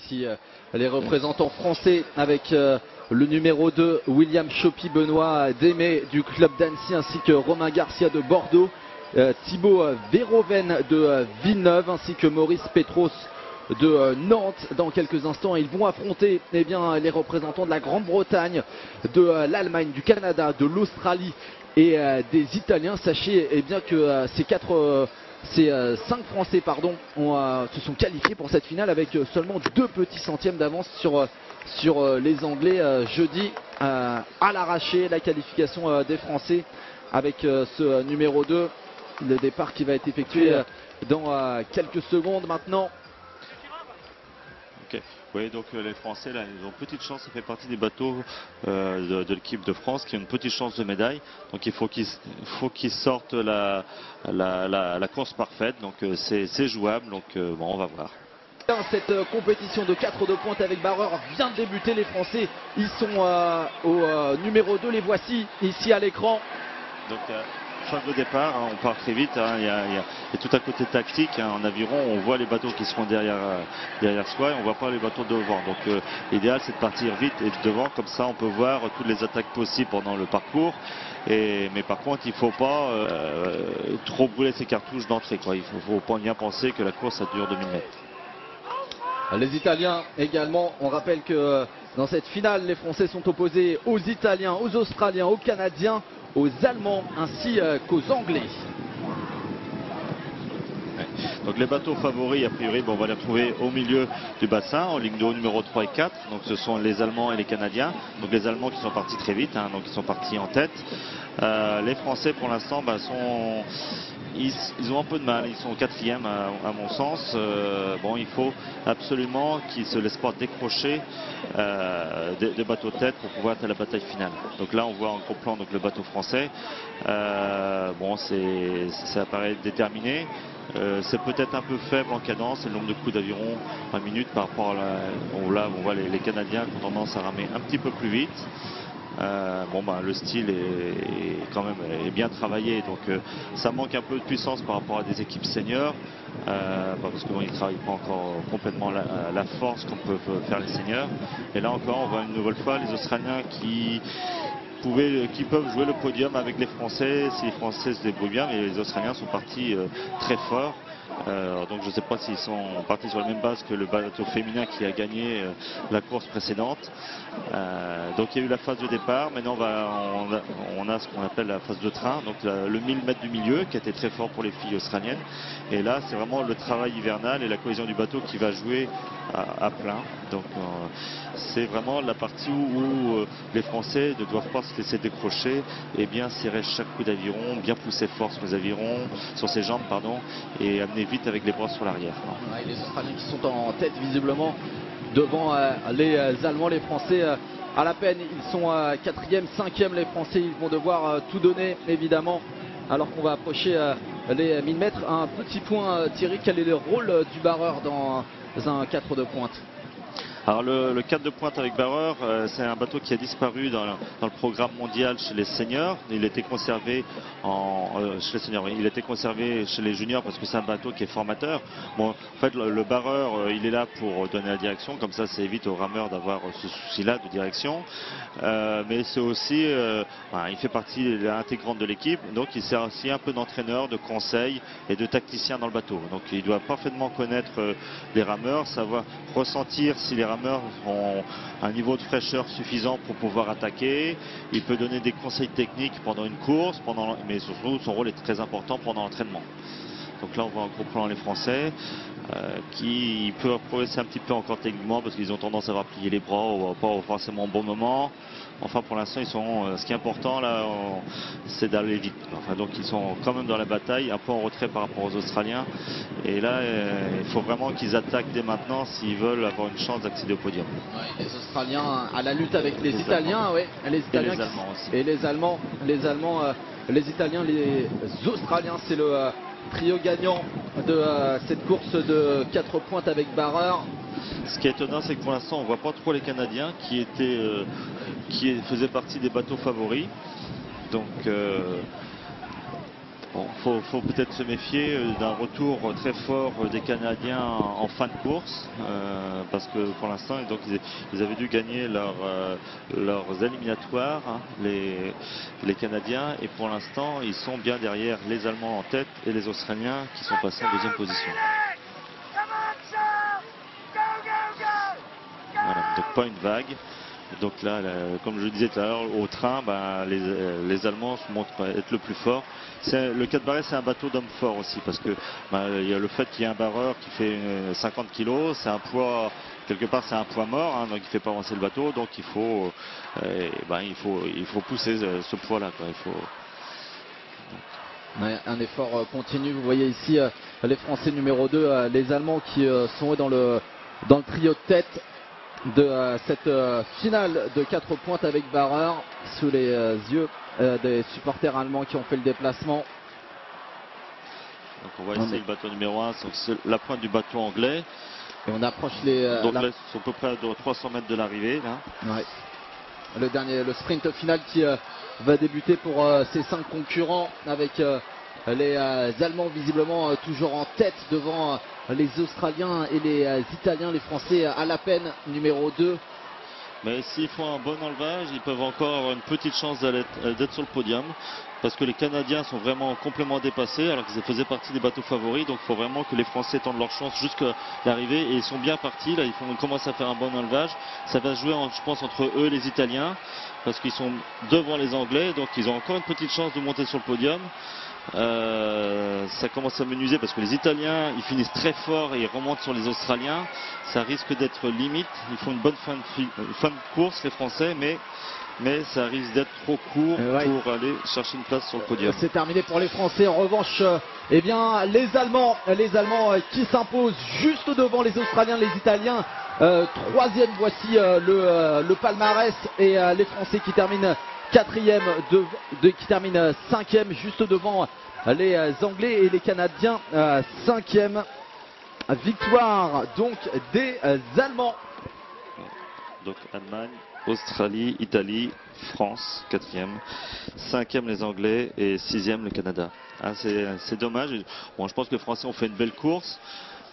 ici les représentants français avec le numéro 2 William Chopi-Benoît Démé du club d'Annecy ainsi que Romain Garcia de Bordeaux, Thibaut Verhoeven de Villeneuve ainsi que Maurice Petros de Nantes. Dans quelques instants, ils vont affronter les représentants de la Grande-Bretagne, de l'Allemagne, du Canada, de l'Australie et des Italiens. Sachez que ces 5 Français se sont qualifiés pour cette finale avec seulement 2 petits centièmes d'avance sur les Anglais jeudi à l'arraché. La qualification des Français avec ce numéro 2, le départ qui va être effectué dans quelques secondes maintenant. Okay. Oui, donc les Français là, ils ont une petite chance, ça fait partie des bateaux de l'équipe de France qui ont une petite chance de médaille. Donc il faut qu'ils sortent la course parfaite, donc c'est jouable, donc bon, on va voir. Cette compétition de 4 de pointe avec barreur vient de débuter. Les Français, ils sont au numéro 2, les voici ici à l'écran. Donc phase de départ, on part très vite, il y a tout un côté tactique. En aviron, on voit les bateaux qui seront derrière soi et on ne voit pas les bateaux devant. Donc l'idéal c'est de partir vite et devant, comme ça on peut voir toutes les attaques possibles pendant le parcours. Mais par contre il ne faut pas trop brûler ses cartouches d'entrée. Il faut bien penser que la course ça dure 2000 mètres. Les Italiens également, on rappelle que dans cette finale, les Français sont opposés aux Italiens, aux Australiens, aux Canadiens, aux Allemands ainsi qu'aux Anglais. Donc les bateaux favoris, a priori, on va les retrouver au milieu du bassin, en ligne de haut numéro 3 et 4. Donc ce sont les Allemands et les Canadiens. Donc les Allemands qui sont partis très vite, donc ils sont partis en tête. Les Français pour l'instant ils ont un peu de mal, ils sont au 4e à mon sens. Bon, il faut absolument qu'ils ne se laissent pas décrocher des bateaux de tête pour pouvoir être à la bataille finale. Donc là on voit en gros plan donc, le bateau français. Bon, ça apparaît déterminé. C'est peut-être un peu faible en cadence, le nombre de coups d'aviron par minute par rapport à là on voit les Canadiens qui ont tendance à ramer un petit peu plus vite. Le style est quand même bien travaillé, donc ça manque un peu de puissance par rapport à des équipes seniors, parce qu'ils ne travaillent pas encore complètement la force qu'on peut faire les seniors. Et là encore on voit une nouvelle fois les Australiens qui peuvent jouer le podium avec les Français si les Français se débrouillent bien, mais les Australiens sont partis très forts. Donc je ne sais pas s'ils sont partis sur la même base que le bateau féminin qui a gagné la course précédente. Donc il y a eu la phase de départ, maintenant on a ce qu'on appelle la phase de train, donc le 1000 mètres du milieu qui a été très fort pour les filles australiennes. Et là c'est vraiment le travail hivernal et la cohésion du bateau qui va jouer à plein. Donc c'est vraiment la partie où les Français ne doivent pas se laisser décrocher et bien serrer chaque coup d'aviron, bien pousser fort sur les avirons, sur ses jambes et amener vite avec les bras sur l'arrière. Les Australiens qui sont en tête visiblement devant les Allemands, les Français à la peine, ils sont 4e, 5e, les Français ils vont devoir tout donner évidemment alors qu'on va approcher les 1000 mètres. Un petit point Thierry, quel est le rôle du barreur dans un 4 de pointe? Alors le 4 de pointe avec barreur, c'est un bateau qui a disparu dans le programme mondial chez les seniors. Il était conservé chez les seniors, il était conservé chez les juniors parce que c'est un bateau qui est formateur. Bon, en fait le barreur, il est là pour donner la direction, comme ça évite aux rameurs d'avoir ce souci-là de direction. Mais c'est aussi, il fait partie intégrante de l'équipe, donc il sert aussi un peu d'entraîneur, de conseil et de tacticien dans le bateau. Donc il doit parfaitement connaître les rameurs, savoir ressentir si les rameurs ont un niveau de fraîcheur suffisant pour pouvoir attaquer. Il peut donner des conseils techniques pendant une course, mais surtout son rôle est très important pendant l'entraînement. Donc là on voit en gros plan les Français qui peuvent progresser un petit peu encore techniquement parce qu'ils ont tendance à avoir plié les bras ou pas forcément au bon moment. Enfin pour l'instant ce qui est important là c'est d'aller vite. Donc ils sont quand même dans la bataille, un peu en retrait par rapport aux Australiens. Et là il faut vraiment qu'ils attaquent dès maintenant s'ils veulent avoir une chance d'accéder au podium. Les Australiens à la lutte avec les Italiens, les Italiens et les Allemands aussi. Et les Allemands, les Italiens, les Australiens, c'est le trio gagnant de cette course de 4 pointes avec barreur. Ce qui est étonnant, c'est que pour l'instant on ne voit pas trop les Canadiens qui faisaient partie des bateaux favoris. Donc faut peut-être se méfier d'un retour très fort des Canadiens en fin de course, parce que pour l'instant, donc ils avaient dû gagner leurs éliminatoires, hein, les Canadiens, et pour l'instant, ils sont bien derrière les Allemands en tête et les Australiens qui sont passés en deuxième position. Voilà, donc pas une vague. Donc là, comme je le disais tout à l'heure, au train, les Allemands se montrent être le plus fort. Le 4 barré, c'est un bateau d'homme fort aussi, parce que il y a le fait qu'il y ait un barreur qui fait 50 kg, c'est un poids, quelque part c'est un poids mort, hein, donc il ne fait pas avancer le bateau, donc il faut pousser ce poids-là. Ouais, un effort continu. Vous voyez ici les Français numéro 2, les Allemands qui sont dans le trio de tête de cette finale de 4 pointes avec barreur sous les yeux des supporters allemands qui ont fait le déplacement. Donc on voit ici le bateau numéro 1, c'est la pointe du bateau anglais. Et on approche les... donc là, ils sont à peu près à 300 mètres de l'arrivée. Ouais. Le sprint final qui va débuter pour ces 5 concurrents avec les Allemands visiblement toujours en tête devant les Australiens et les Italiens, les Français à la peine numéro 2. Mais s'ils font un bon enlevage, ils peuvent encore avoir une petite chance d'être sur le podium, parce que les Canadiens sont vraiment complètement dépassés alors qu'ils faisaient partie des bateaux favoris. Donc il faut vraiment que les Français tentent leur chance jusqu'à l'arrivée, et ils sont bien partis. Là, ils commencent à faire un bon enlevage. Ça va se jouer, je pense, entre eux et les Italiens, parce qu'ils sont devant les Anglais, donc ils ont encore une petite chance de monter sur le podium. Ça commence à menuiser parce que les Italiens ils finissent très fort et ils remontent sur les Australiens. Ça risque d'être limite. Ils font une bonne fin de course, les Français, mais ça risque d'être trop court pour aller chercher une place sur le podium. C'est terminé pour les Français. En revanche, eh bien, les Allemands qui s'imposent juste devant les Australiens, les Italiens. Troisième, voici le palmarès, et les Français qui terminent quatrième, qui termine cinquième, juste devant les Anglais, et les Canadiens cinquième. Victoire donc des Allemands. Donc Allemagne, Australie, Italie, France, quatrième, cinquième les Anglais et sixième le Canada. C'est dommage. Bon, je pense que les Français ont fait une belle course.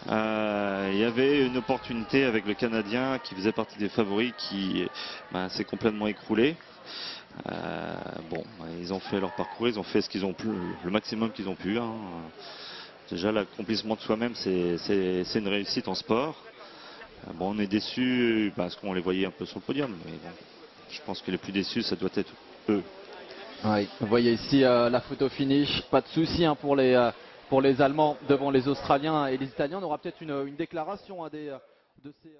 Il y avait une opportunité avec le Canadien qui faisait partie des favoris qui s'est complètement écroulé. Ils ont fait leur parcours, ils ont fait ce qu'ils ont pu, le maximum qu'ils ont pu. Hein. Déjà, l'accomplissement de soi-même, c'est une réussite en sport. On est déçus parce qu'on les voyait un peu sur le podium, mais bon, je pense que les plus déçus, ça doit être eux. Oui, vous voyez ici la photo finish, pas de souci hein, pour les Allemands devant les Australiens et les Italiens. On aura peut-être une déclaration de ces...